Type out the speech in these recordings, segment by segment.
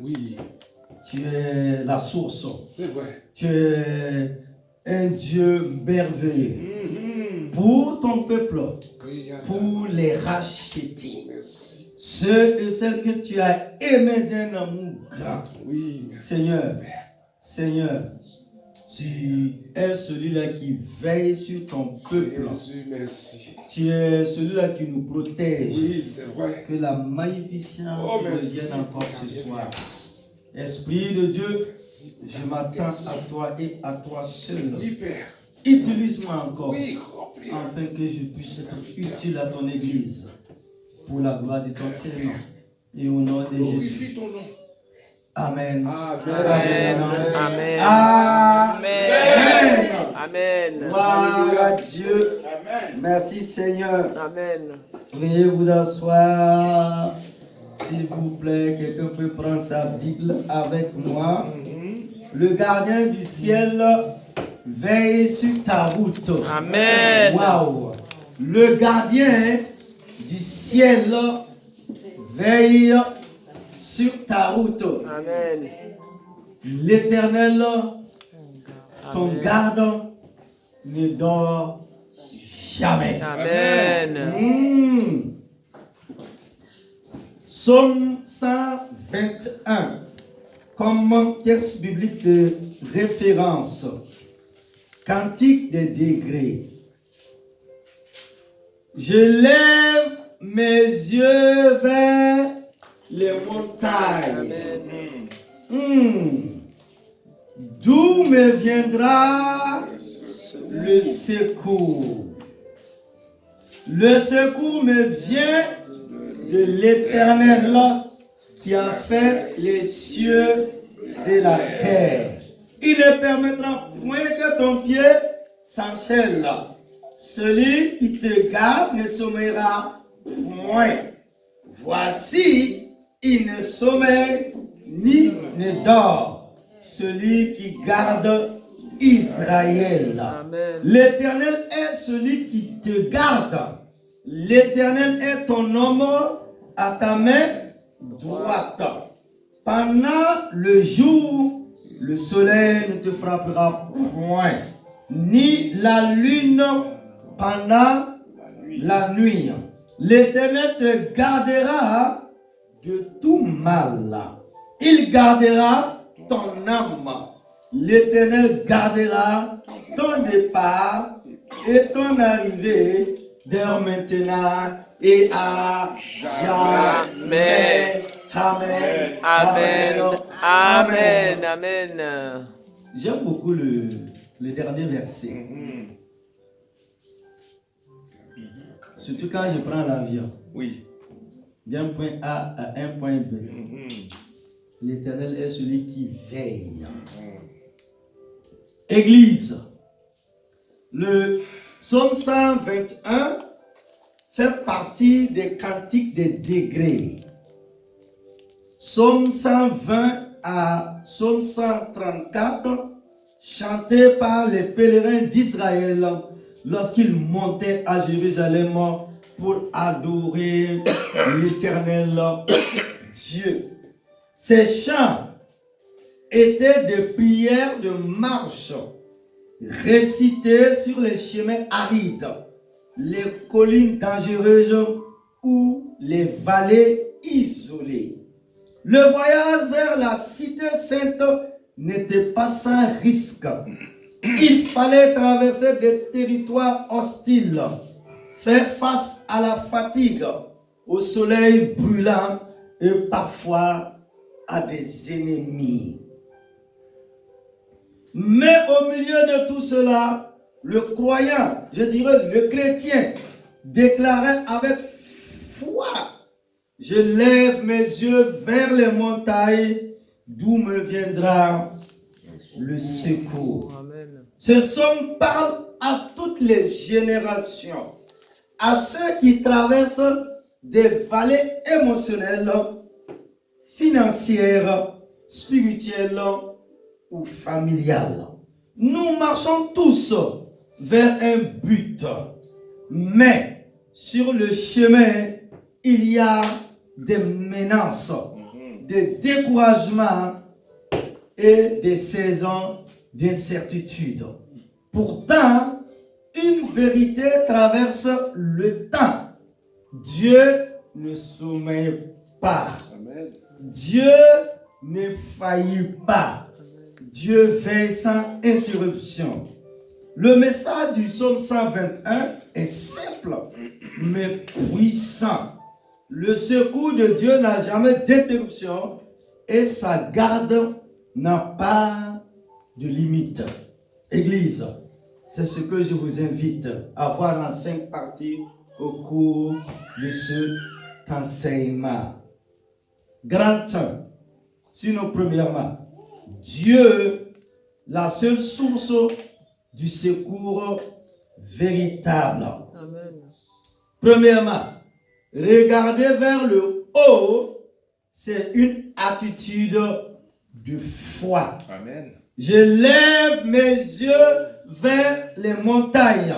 Oui. Tu es la source. C'est vrai. Tu es un Dieu merveilleux. Pour ton peuple, pour les racheter. Merci. Ceux et celles que tu as aimés d'un amour grand. Oui, merci. Seigneur, tu es celui-là qui veille sur ton peuple. Jésus, merci. Tu es celui-là qui nous protège. Oui, c'est vrai. Que la magnificence revienne encore ce soir. Esprit de Dieu, je m'attends à toi et à toi seul. Utilise-moi encore, afin que je puisse être utile à ton Église, pour la gloire de ton Seigneur et au nom de Jésus. Amen. Amen. Amen. Amen. Amen. Gloire à Dieu. Merci Seigneur. Amen. Veuillez vous asseoir. S'il vous plaît, quelqu'un peut prendre sa Bible avec moi. Le gardien du ciel veille sur ta route. Amen. Waouh. Le gardien du ciel veille sur ta route. Amen. L'Éternel, ton garde, ne dort jamais. Amen. Psaume 121, comme texte biblique de référence. Cantique des degrés. Je lève mes yeux vers les montagnes. D'où me viendra le secours? Le secours me vient de l'Éternel qui a fait les cieux et la terre. Il ne permettra point que ton pied s'enchaîne. Celui qui te garde ne sommeillera point. Voici, il ne sommeille ni ne dort. Celui qui garde Israël. L'Éternel est celui qui te garde. L'Éternel est ton homme à ta main droite. Pendant le jour, le soleil ne te frappera point, ni la lune pendant la nuit. L'Éternel te gardera de tout mal. Il gardera ton âme. L'Éternel gardera ton départ et ton arrivée dès maintenant et à jamais. Amen. Amen. Amen. Amen. J'aime beaucoup le dernier verset. Surtout quand je prends l'avion. Oui. D'un point A à un point B. L'Éternel est celui qui veille. Église. Le psaume 121 fait partie des cantiques des degrés. Psaume 120 à Psaume 134, chanté par les pèlerins d'Israël lorsqu'ils montaient à Jérusalem pour adorer l'Éternel Dieu. Ces chants étaient des prières de marche récitées sur les chemins arides, les collines dangereuses ou les vallées isolées. Le voyage vers la cité sainte n'était pas sans risque. Il fallait traverser des territoires hostiles, faire face à la fatigue, au soleil brûlant et parfois à des ennemis. Mais au milieu de tout cela, le croyant, je dirais le chrétien, déclarait avec foi: je lève mes yeux vers les montagnes, d'où me viendra le secours. Amen. Ce psaume parle à toutes les générations, à ceux qui traversent des vallées émotionnelles, financières, spirituelles ou familiales. Nous marchons tous vers un but, mais sur le chemin, il y a des menaces, des découragements et des saisons d'incertitude. Pourtant, une vérité traverse le temps. Dieu ne sommeille pas. Amen. Dieu ne faillit pas. Dieu veille sans interruption. Le message du psaume 121 est simple, mais puissant. Le secours de Dieu n'a jamais d'interruption et sa garde n'a pas de limite. Église, c'est ce que je vous invite à voir en 5 parties au cours de cet enseignement. Grand 1, sinon premièrement, Dieu, la seule source du secours véritable. Amen. Premièrement, regarder vers le haut, c'est une attitude de foi. Amen. Je lève mes yeux vers les montagnes.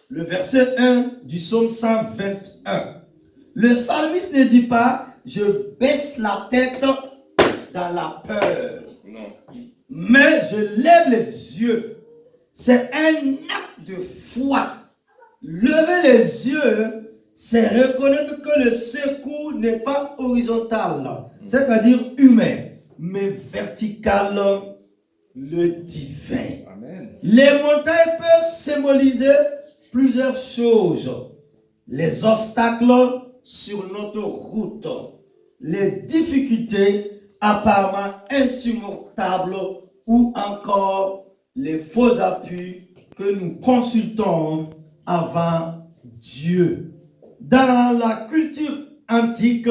Le verset 1 du psaume 121. Le psalmiste ne dit pas, je baisse la tête dans la peur. Non. Mais je lève les yeux. C'est un acte de foi. Lever les yeux, c'est reconnaître que le secours n'est pas horizontal, c'est-à-dire humain, mais vertical, le divin. Amen. Les montagnes peuvent symboliser plusieurs choses. Les obstacles sur notre route, les difficultés apparemment insurmontables ou encore les faux appuis que nous consultons avant Dieu. Dans la culture antique,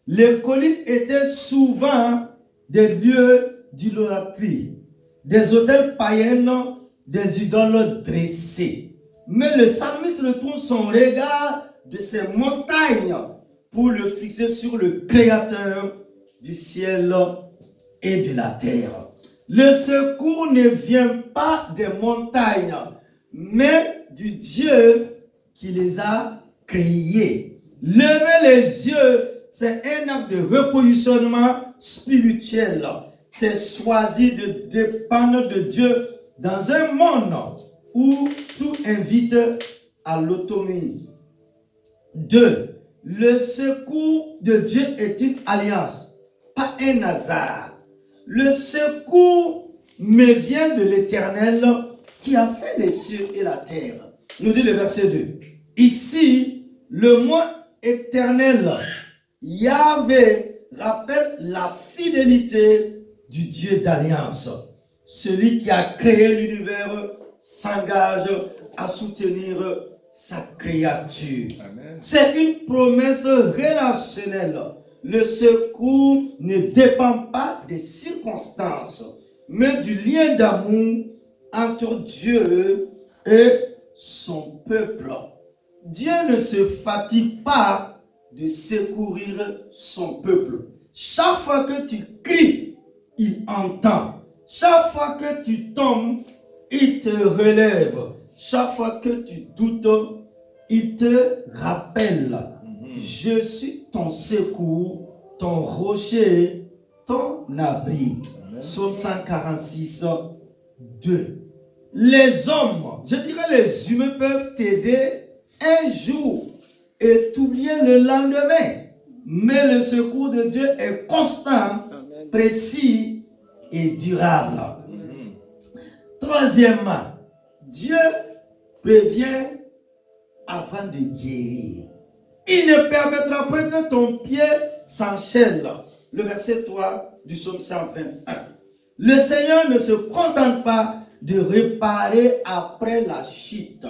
les collines étaient souvent des lieux d'idolâtrie, des autels païens, des idoles dressées. Mais le psalmiste retourne son regard de ces montagnes pour le fixer sur le Créateur du ciel et de la terre. Le secours ne vient pas des montagnes, mais du Dieu qui les a créées. Lever les yeux, c'est un acte de repositionnement spirituel. C'est choisir de dépendre de Dieu dans un monde où tout invite à l'autonomie. 2. Le secours de Dieu est une alliance, pas un hasard. Le secours me vient de l'Éternel qui a fait les cieux et la terre. Nous dit le verset 2. Ici, le mot éternel, Yahvé, rappelle la fidélité du Dieu d'alliance. Celui qui a créé l'univers s'engage à soutenir sa créature. Amen. C'est une promesse relationnelle. Le secours ne dépend pas des circonstances, mais du lien d'amour entre Dieu et son peuple. Dieu ne se fatigue pas de secourir son peuple. Chaque fois que tu cries, il entend. Chaque fois que tu tombes, il te relève. Chaque fois que tu doutes, il te rappelle. Je suis ton secours, ton rocher, ton abri. Psaume 146, 2. Les hommes, je dirais les humains peuvent t'aider un jour et t'oublier le lendemain. Mais le secours de Dieu est constant, précis et durable. Troisièmement, Dieu prévient avant de guérir. Il ne permettra pas que ton pied s'enchaîne. Le verset 3 du psaume 121. Le Seigneur ne se contente pas de réparer après la chute.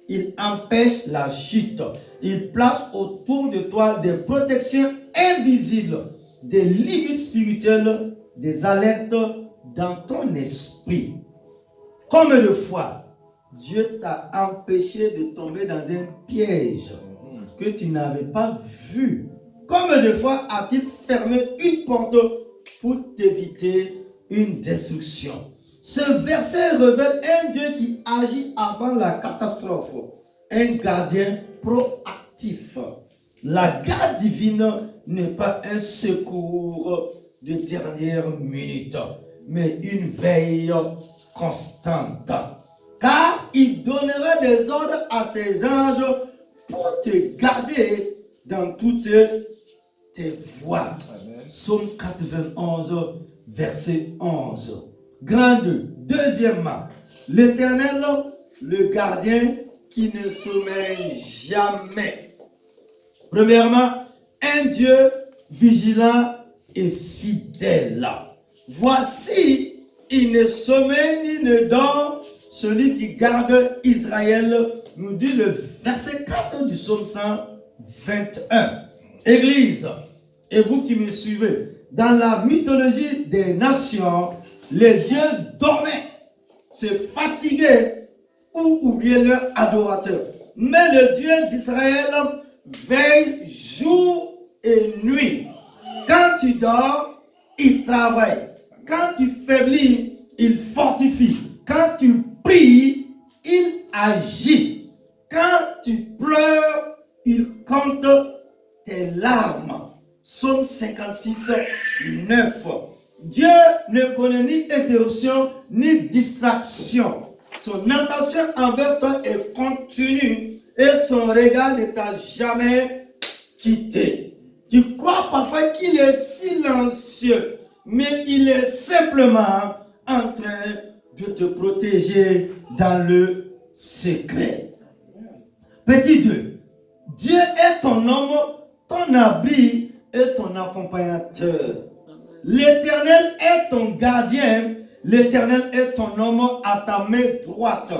Il empêche la chute. Il place autour de toi des protections invisibles, des limites spirituelles, des alertes dans ton esprit. Combien de fois Dieu t'a empêché de tomber dans un piège que tu n'avais pas vu? Combien de fois a-t-il fermé une porte pour t'éviter une destruction? Ce verset révèle un Dieu qui agit avant la catastrophe, un gardien proactif. La garde divine n'est pas un secours de dernière minute, mais une veille constante. Car il donnera des ordres à ses anges pour te garder dans toutes tes voies. Psaume 91, verset 11. Grande. Deuxièmement, l'Éternel, le gardien qui ne sommeille jamais. Premièrement, un Dieu vigilant et fidèle. Voici, il ne sommeille ni ne dort celui qui garde Israël, nous dit le verset 4 du psaume 121. Église, et vous qui me suivez, dans la mythologie des nations, les dieux dormaient, se fatiguaient ou oubliaient leurs adorateurs. Mais le Dieu d'Israël veille jour et nuit. Quand tu dors, il travaille. Quand tu faiblis, il fortifie. Quand tu pries, il agit. Quand tu pleures, il compte tes larmes. Psaume 56, 9. Dieu ne connaît ni interruption, ni distraction. Son attention envers toi est continue et son regard ne t'a jamais quitté. Tu crois parfois qu'il est silencieux, mais il est simplement en train de te protéger dans le secret. Petit 2. Dieu est ton homme, ton abri et ton accompagnateur. L'Éternel est ton gardien, l'Éternel est ton homme à ta main droite.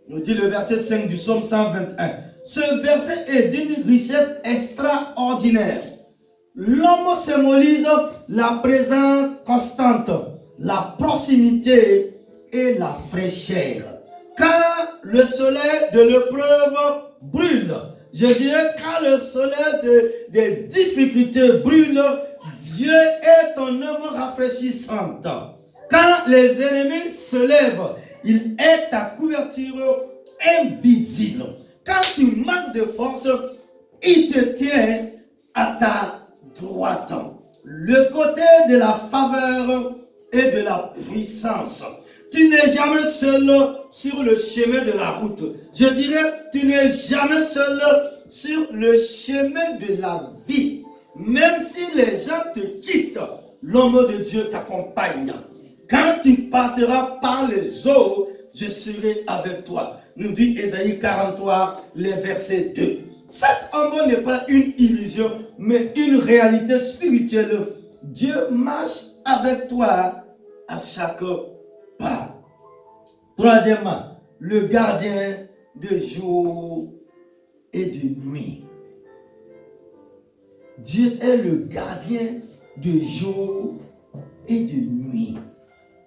Nous dit le verset 5 du psaume 121. Ce verset est d'une richesse extraordinaire. L'homme symbolise la présence constante, la proximité et la fraîcheur. Quand le soleil de l'épreuve brûle, je dirais quand le soleil des difficultés brûle, Dieu est ton homme rafraîchissante. Quand les ennemis se lèvent, il est ta couverture invisible. Quand tu manques de force, il te tient à ta droite. Le côté de la faveur et de la puissance. Tu n'es jamais seul sur le chemin de la route. Je dirais, tu n'es jamais seul sur le chemin de la vie. Même si les gens te quittent, l'homme de Dieu t'accompagne. Quand tu passeras par les eaux, je serai avec toi. Nous dit Ésaïe 43, les versets 2. Cet homme n'est pas une illusion, mais une réalité spirituelle. Dieu marche avec toi à chaque pas. Troisièmement, le gardien de jour et de nuit. Dieu est le gardien de jour et de nuit.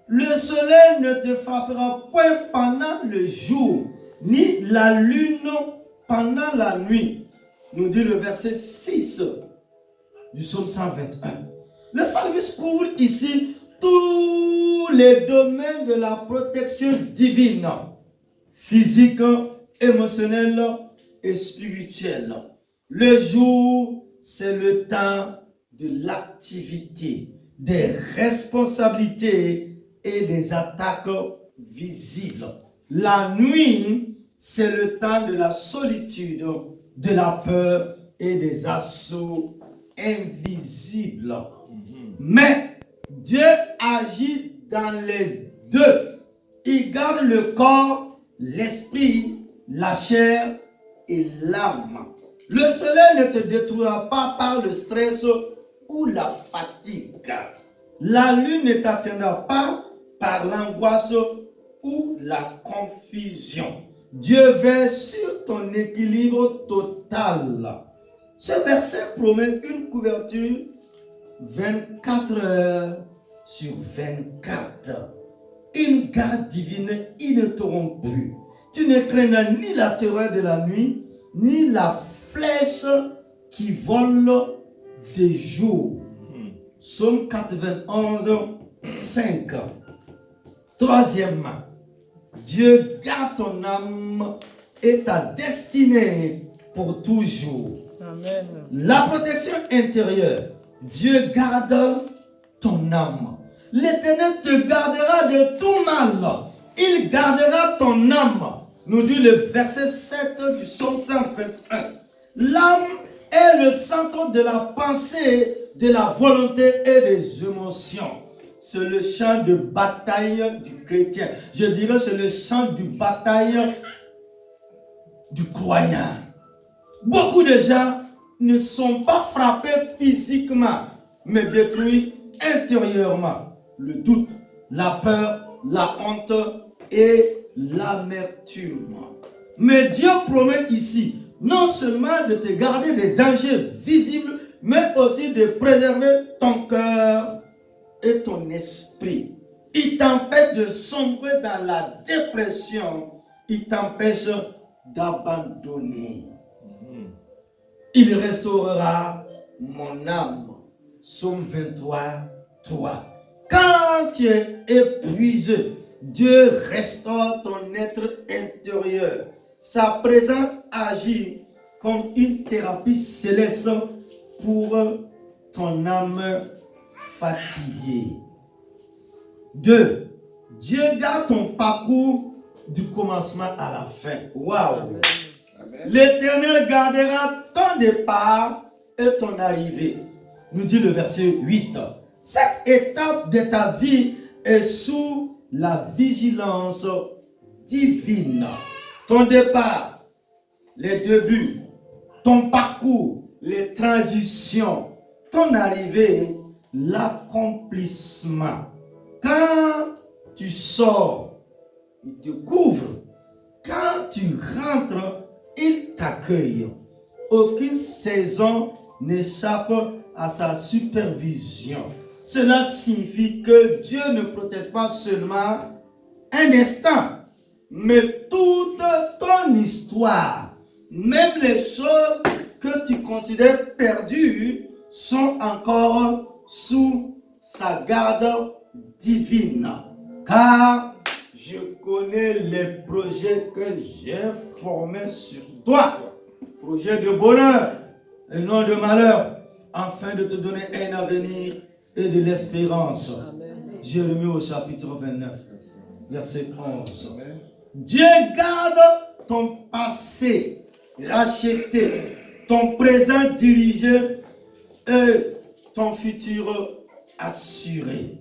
Le soleil ne te frappera point pendant le jour, ni la lune pendant la nuit. Nous dit le verset 6 du psaume 121. Le psalmiste couvre ici tous les domaines de la protection divine, physique, émotionnelle et spirituelle. Le jour, c'est le temps de l'activité, des responsabilités et des attaques visibles. La nuit, c'est le temps de la solitude, de la peur et des assauts invisibles. Mais Dieu agit dans les deux. Il garde le corps, l'esprit, la chair et l'âme. Le soleil ne te détruira pas par le stress ou la fatigue. La lune ne t'atteindra pas par l'angoisse ou la confusion. Dieu veille sur ton équilibre total. Ce verset promet une couverture 24 heures sur 24. Une garde divine ininterrompue. Tu ne craindras ni la terreur de la nuit, ni la flèche qui vole de jour. Psaume 91, 5. Troisièmement, Dieu garde ton âme et ta destinée pour toujours. Amen. La protection intérieure. Dieu garde ton âme. L'Éternel te gardera de tout mal. Il gardera ton âme. Nous dit le verset 7 du psaume 121. L'âme est le centre de la pensée, de la volonté et des émotions. C'est le champ de bataille du chrétien. Je dirais c'est le champ de bataille du croyant. Beaucoup de gens ne sont pas frappés physiquement, mais détruits intérieurement. Le doute, la peur, la honte et l'amertume. Mais Dieu promet ici non seulement de te garder des dangers visibles, mais aussi de préserver ton cœur et ton esprit. Il t'empêche de sombrer dans la dépression. Il t'empêche d'abandonner. Il restaurera mon âme. Psaume 23, 3. Quand tu es épuisé, Dieu restaure ton être intérieur. Sa présence agit comme une thérapie céleste pour ton âme fatiguée. 2. Dieu garde ton parcours du commencement à la fin. Waouh! L'Éternel gardera ton départ et ton arrivée. Nous dit le verset 8. Cette étape de ta vie est sous la vigilance divine. Ton départ, les débuts, ton parcours, les transitions, ton arrivée, l'accomplissement. Quand tu sors, il te couvre. Quand tu rentres, il t'accueille. Aucune saison n'échappe à sa supervision. Cela signifie que Dieu ne protège pas seulement un instant, mais toute ton histoire. Même les choses que tu considères perdues sont encore sous sa garde divine. Car je connais les projets que j'ai formés sur toi. Projets de bonheur et non de malheur, afin de te donner un avenir et de l'espérance. Jérémie au chapitre 29, verset 11. Amen. Dieu garde ton passé racheté, ton présent dirigé et ton futur assuré.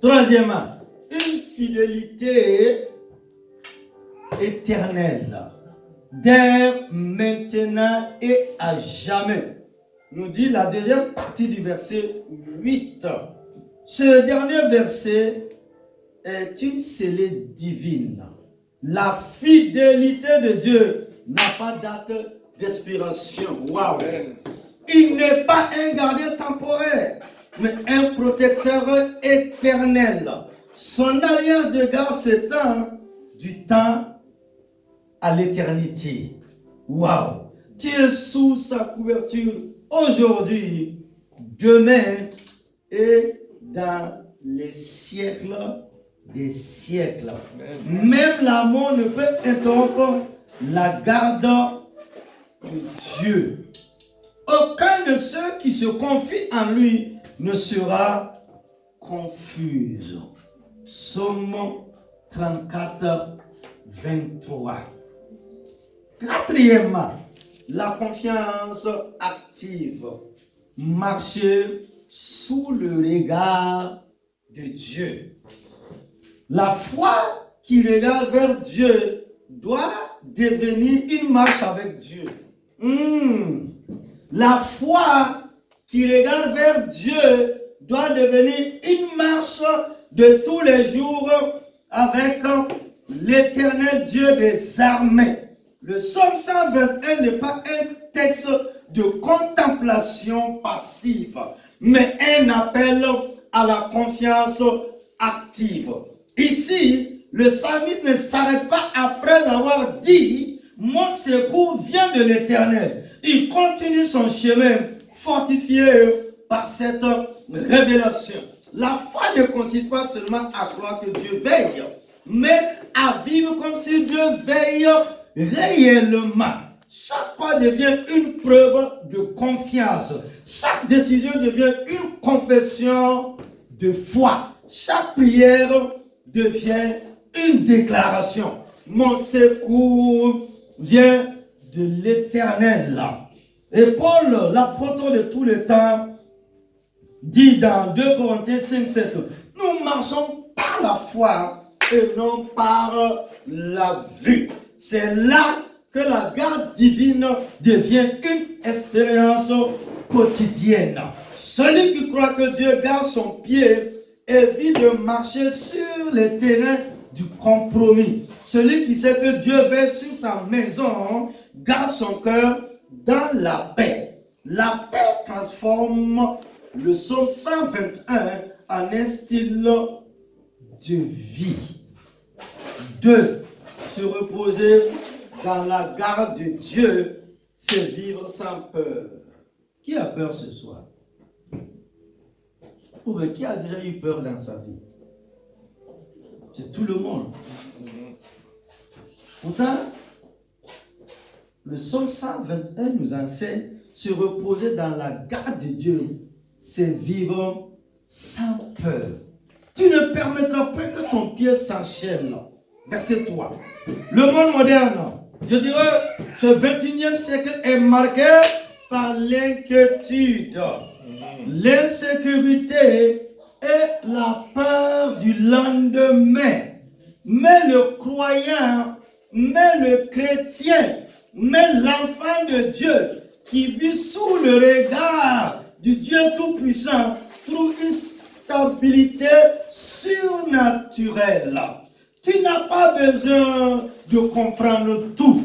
Troisièmement, une fidélité éternelle, dès maintenant et à jamais. Nous dit la deuxième partie du verset 8. Ce dernier verset est une scellée divine. La fidélité de Dieu n'a pas date d'expiration. Waouh! Il n'est pas un gardien temporaire, mais un protecteur éternel. Son alliance de garde s'étend du temps à l'éternité. Waouh! Tu es sous sa couverture aujourd'hui, demain et dans les siècles des siècles. Amen. Même la mort ne peut interrompre la garde de Dieu. Aucun de ceux qui se confient en lui ne sera confus. Psaume 34, 23. Quatrièmement, la confiance active. Marcher sous le regard de Dieu. La foi qui regarde vers Dieu doit devenir une marche avec Dieu. La foi qui regarde vers Dieu doit devenir une marche de tous les jours avec l'Éternel Dieu des armées. Le psaume 121 n'est pas un texte de contemplation passive, mais un appel à la confiance active. Ici, le psalmiste ne s'arrête pas après avoir dit « Mon secours vient de l'Éternel ». Il continue son chemin fortifié par cette révélation. La foi ne consiste pas seulement à croire que Dieu veille, mais à vivre comme si Dieu veille réellement. Chaque pas devient une preuve de confiance. Chaque décision devient une confession de foi. Chaque prière devient une déclaration. Mon secours vient de l'Éternel. Et Paul, l'apôtre de tous les temps, dit dans 2 Corinthiens 5, 7, nous marchons par la foi et non par la vue. C'est là que la garde divine devient une expérience quotidienne. Celui qui croit que Dieu garde son pied évite de marcher sur les terrains du compromis. Celui qui sait que Dieu veille sur sa maison garde son cœur dans la paix. La paix transforme le psaume 121 en un style de vie. 2. Se reposer dans la garde de Dieu, c'est vivre sans peur. Qui a peur ce soir? Ou bien qui a déjà eu peur dans sa vie? C'est tout le monde. Pourtant, le psaume 121 nous enseigne se reposer dans la garde de Dieu, c'est vivre sans peur. Tu ne permettras pas que ton pied s'enchaîne. Verset 3. Le monde moderne, je dirais, ce 21e siècle est marqué par l'inquiétude, l'insécurité et la peur du lendemain. Mais le croyant, mais le chrétien, mais l'enfant de Dieu qui vit sous le regard du Dieu Tout-Puissant trouve une stabilité surnaturelle. Tu n'as pas besoin de comprendre tout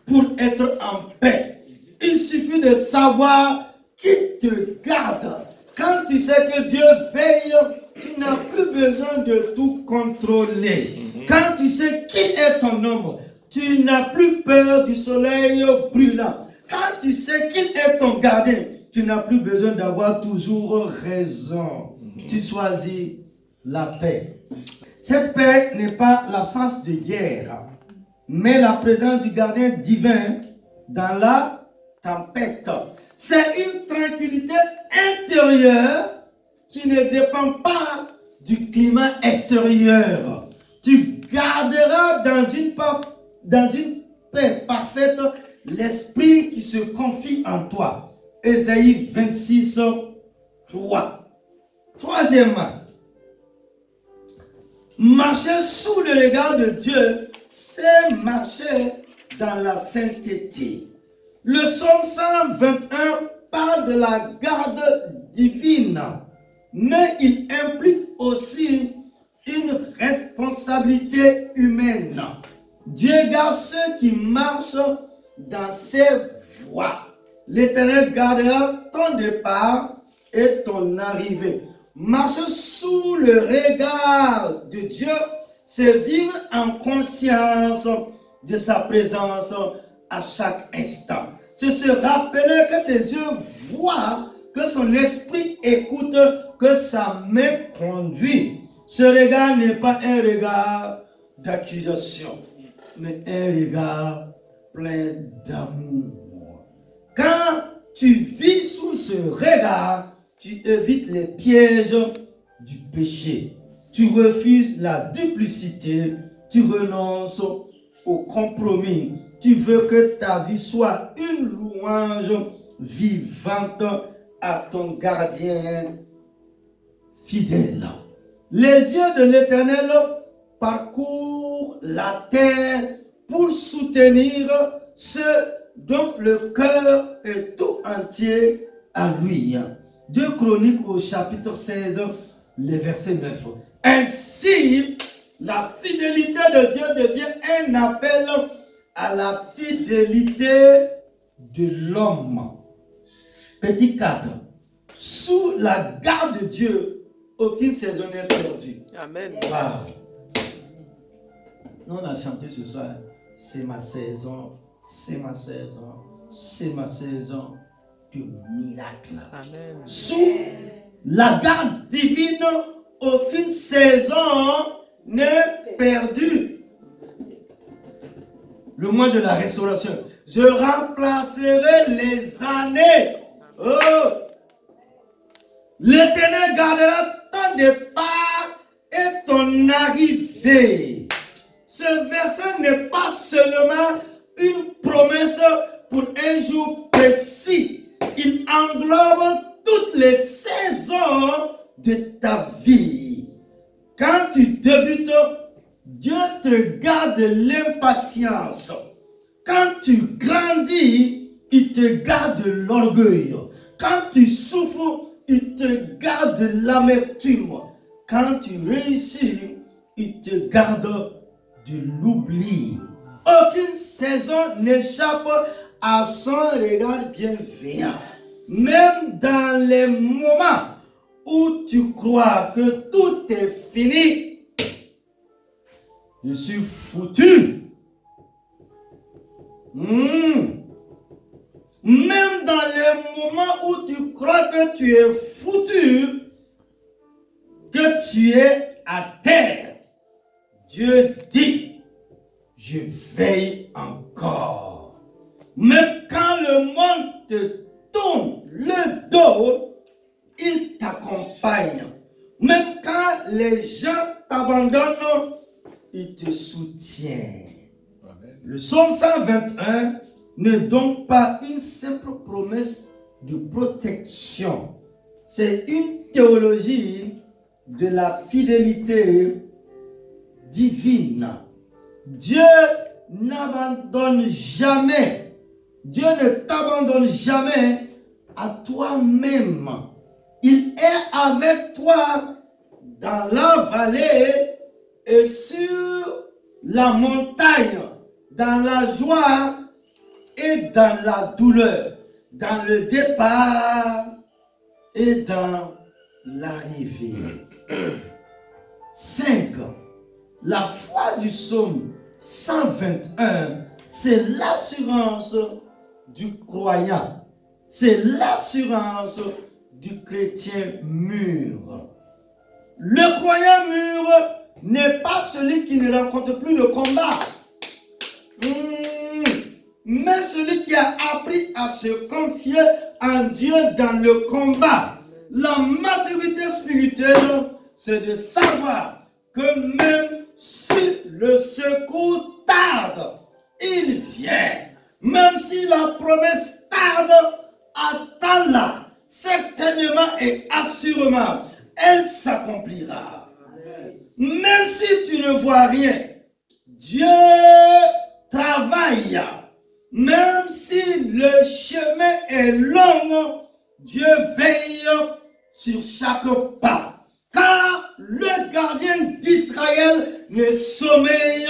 pour être en paix. Il suffit de savoir qui te garde. Quand tu sais que Dieu veille, tu n'as plus besoin de tout contrôler. Quand tu sais qui est ton homme, tu n'as plus peur du soleil brûlant. Quand tu sais qu'il est ton gardien, tu n'as plus besoin d'avoir toujours raison. Tu choisis la paix. Cette paix n'est pas l'absence de guerre, mais la présence du gardien divin dans la tempête. C'est une tranquillité intérieure qui ne dépend pas du climat extérieur. Tu garderas dans une paix parfaite l'esprit qui se confie en toi. Ésaïe 26, 3. Troisièmement, marcher sous le regard de Dieu, c'est marcher dans la sainteté. Le psaume 121 parle de la garde divine, mais il implique aussi une responsabilité humaine. Dieu garde ceux qui marchent dans ses voies. L'Éternel gardera ton départ et ton arrivée. Marcher sous le regard de Dieu, c'est vivre en conscience de sa présence à chaque instant. C'est se rappeler que ses yeux voient, que son esprit écoute, que sa main conduit. Ce regard n'est pas un regard d'accusation, mais un regard plein d'amour. Quand tu vis sous ce regard, tu évites les pièges du péché. Tu refuses la duplicité. Tu renonces au compromis. Tu veux que ta vie soit une louange vivante à ton gardien fidèle. Les yeux de l'Éternel parcourent la terre pour soutenir ceux dont le cœur est tout entier à lui. 2 Chroniques au chapitre 16, le verset 9. Ainsi, la fidélité de Dieu devient un appel à la fidélité de l'homme. Petit 4. Sous la garde de Dieu, aucune saison n'est perdue. Amen. Wow. Nous, on a chanté ce soir. C'est ma saison, c'est ma saison, c'est ma saison de miracle. Amen. Sous la garde divine, aucune saison n'est perdue. Le mois de la restauration. Je remplacerai les années. Oh. L'Éternel gardera ton départ et ton arrivée. Ce verset n'est pas seulement une promesse pour un jour précis. Il englobe toutes les saisons de ta vie. Quand tu débutes, Dieu te garde l'impatience. Quand tu grandis, il te garde l'orgueil. Quand tu souffres, il te garde l'amertume. Quand tu réussis, il te garde de l'oubli. Aucune saison n'échappe à son regard bienveillant. Même dans les moments où tu crois que tout est fini, je suis foutu. Même dans les moments où tu crois que tu es foutu, que tu es à terre, Dieu dit, je veille encore. Même quand le monde te tourne le dos, il t'accompagne. Même quand les gens t'abandonnent, il te soutient. Amen. Le psaume 121 n'est donc pas une simple promesse de protection. C'est une théologie de la fidélité divine. Dieu n'abandonne jamais. Dieu ne t'abandonne jamais à toi-même. Il est avec toi dans la vallée et sur la montagne, dans la joie et dans la douleur, dans le départ et dans l'arrivée. 5. La foi du psaume 121, c'est l'assurance du croyant. C'est l'assurance du chrétien mûr. Le croyant mûr n'est pas celui qui ne rencontre plus le combat, mais celui qui a appris à se confier en Dieu dans le combat. La maturité spirituelle, c'est de savoir que même si le secours tarde, il vient. Même si la promesse tarde, attends-la. Certainement et assurément, elle s'accomplira. Même si tu ne vois rien, Dieu travaille. Même si le chemin est long, Dieu veille sur chaque pas. Car le gardien d'Israël ne sommeille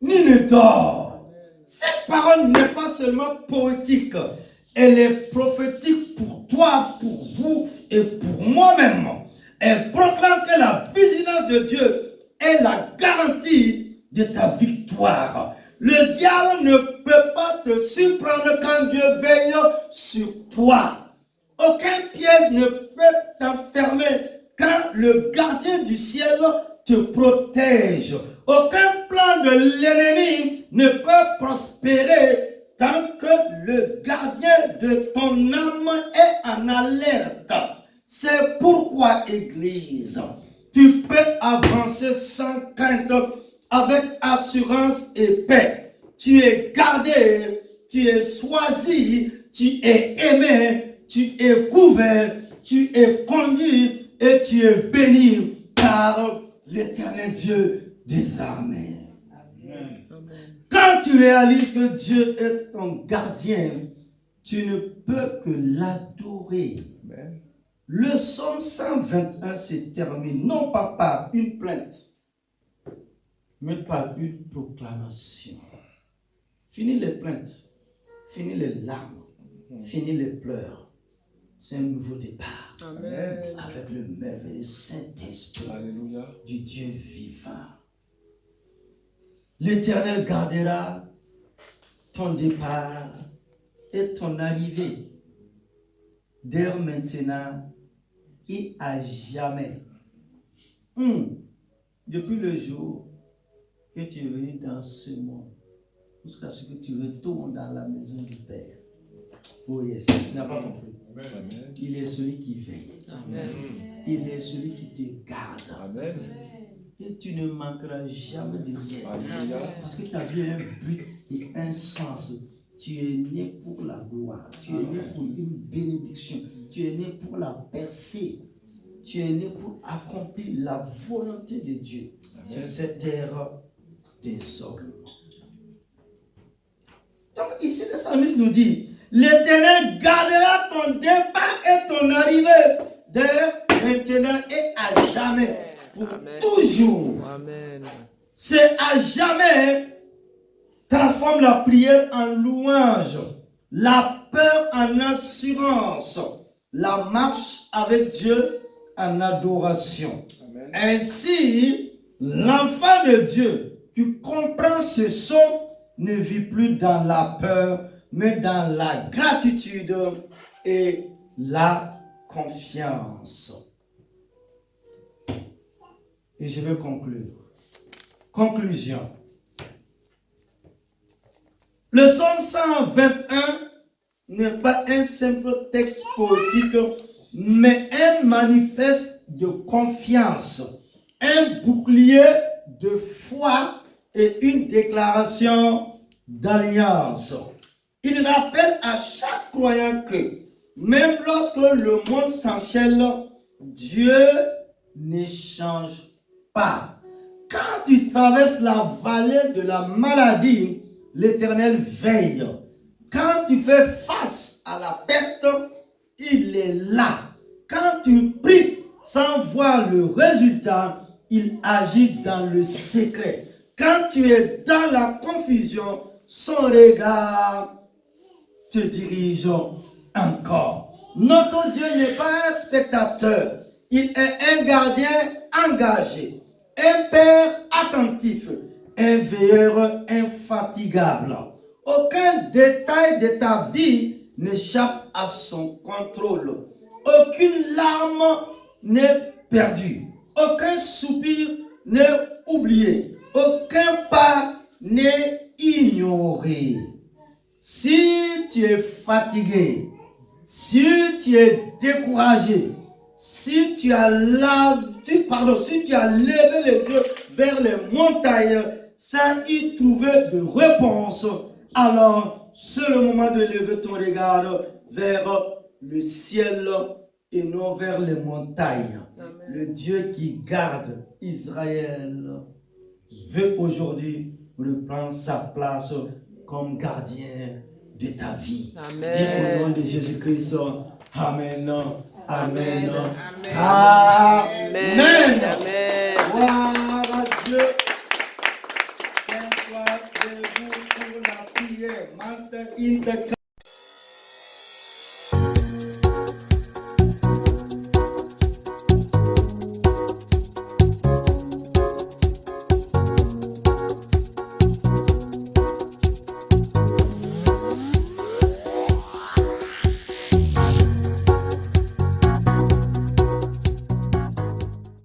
ni ne dort. Cette parole n'est pas seulement poétique, elle est prophétique pour toi, pour vous et pour moi-même. Elle proclame que la vigilance de Dieu est la garantie de ta victoire. Le diable ne peut pas te surprendre quand Dieu veille sur toi. Aucun piège ne peut t'enfermer quand le gardien du ciel te protège. Aucun plan de l'ennemi ne peut prospérer tant que le gardien de ton âme est en alerte. C'est pourquoi, Église, tu peux avancer sans crainte, avec assurance et paix. Tu es gardé, tu es choisi, tu es aimé, tu es couvert, tu es conduit et tu es béni par l'Éternel Dieu des armées. Amen. Quand tu réalises que Dieu est ton gardien, tu ne peux que l'adorer. Amen. Le psaume 121 se termine non pas par une plainte, mais par une proclamation. Fini les plaintes, fini les larmes, fini les pleurs. C'est un nouveau départ. Amen. Avec le merveilleux Saint-Esprit du Dieu vivant. L'Éternel gardera ton départ et ton arrivée, dès maintenant et à jamais. Depuis le jour que tu es venu dans ce monde, jusqu'à ce que tu retournes dans la maison du Père. Oh yes, tu n'as pas compris. Il est celui qui veille. Amen. Il est celui qui te garde. Amen. Et tu ne manqueras jamais de rien. Alléluia. Parce que tu as bien un but et un sens. Tu es né pour la gloire. Tu es né pour une bénédiction. Tu es né pour la percée. Tu es né pour accomplir la volonté de Dieu sur cette terre désormais. Donc ici le psalmiste nous dit, l'Éternel gardera ton départ et ton arrivée de maintenant et à jamais, pour toujours. Amen. C'est à jamais. Transforme la prière en louange, la peur en assurance, la marche avec Dieu en adoration. Amen. Ainsi, l'enfant de Dieu qui comprend ce son ne vit plus dans la peur, mais dans la gratitude et la confiance. Et je vais conclure. Conclusion. Le psaume 121 n'est pas un simple texte poétique, mais un manifeste de confiance, un bouclier de foi et une déclaration d'alliance. Il rappelle à chaque croyant que même lorsque le monde s'enchaîne, Dieu ne change pas. Quand tu traverses la vallée de la maladie, l'Éternel veille. Quand tu fais face à la perte, il est là. Quand tu pries sans voir le résultat, il agit dans le secret. Quand tu es dans la confusion, son regard te dirige encore. Notre Dieu n'est pas un spectateur. Il est un gardien engagé, un père attentif, un veilleur infatigable. Aucun détail de ta vie n'échappe à son contrôle. Aucune larme n'est perdue. Aucun soupir n'est oublié. Aucun pas n'est ignoré. Si tu es fatigué, si tu es découragé, si tu as levé les yeux vers les montagnes sans y trouver de réponse, alors c'est le moment de lever ton regard vers le ciel et non vers les montagnes. Amen. Le Dieu qui garde Israël veut aujourd'hui reprendre sa place comme gardien de ta vie. Amen. Et au nom de Jésus-Christ, Amen. Amen. Amen.